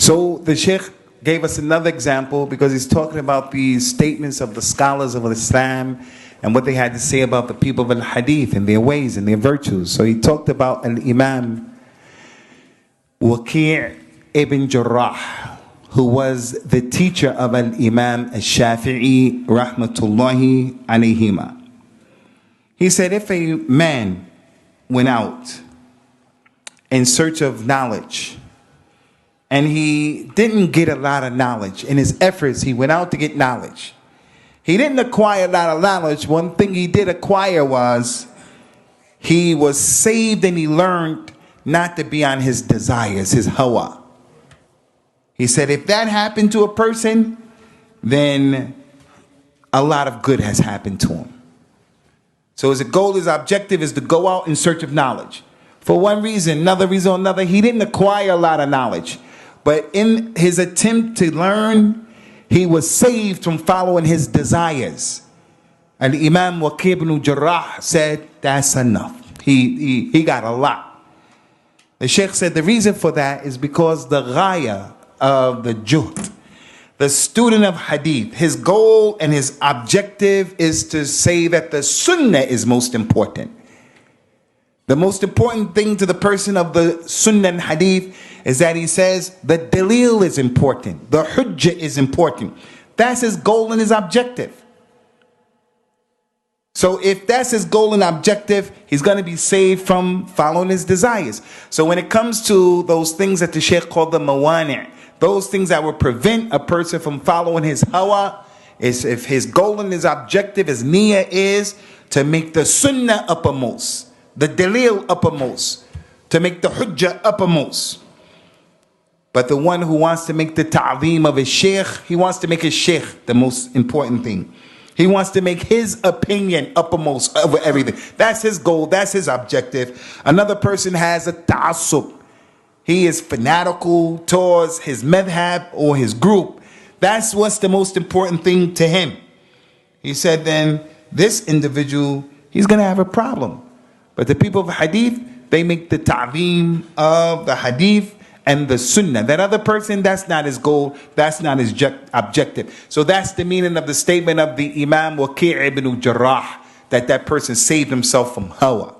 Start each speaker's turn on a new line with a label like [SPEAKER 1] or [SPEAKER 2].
[SPEAKER 1] So the Shaykh gave us another example because he's talking about the statements of the scholars of Islam and what they had to say about the people of al-Hadith and their ways and their virtues. So he talked about al-Imam Waqi' ibn Jarrah, who was the teacher of al-Imam al-Shafi'i rahmatullahi alayhima. He said, if a man went out in search of knowledge and he didn't get a lot of knowledge, in his efforts he went out to get knowledge, he didn't acquire a lot of knowledge. One thing he did acquire was he was saved and he learned not to be on his desires, his hawa. He said if that happened to a person, then a lot of good has happened to him. So his goal, his objective is to go out in search of knowledge. For one reason, another reason or another, he didn't acquire a lot of knowledge. But in his attempt to learn, he was saved from following his desires. And Imam Waqi' ibn Jarrah said, that's enough. He got a lot. The Shaykh said the reason for that is because the ghaya of the juhd, the student of hadith, his goal and his objective is to say that the sunnah is most important. The most important thing to the person of the sunnah and hadith is that he says the dalil is important, the hujjah is important. That's his goal and his objective. So if that's his goal and objective, he's going to be saved from following his desires. So when it comes to those things that the Shaykh called the mawani', those things that will prevent a person from following his hawa, is if his goal and his objective, his niyyah is to make the sunnah uppermost, the dalil uppermost, to make the hujjah uppermost. But the one who wants to make the ta'zeem of his shaykh, he wants to make his shaykh the most important thing. He wants to make his opinion uppermost over everything. That's his goal, that's his objective. Another person has a ta'assub. He is fanatical towards his madhab or his group. That's what's the most important thing to him. He said then, this individual, he's going to have a problem. But the people of hadith, they make the ta'zeem of the hadith and the sunnah. That other person, that's not his goal, that's not his objective. So that's the meaning of the statement of the Imam Waqi' ibn Jarrah, that person saved himself from hawa.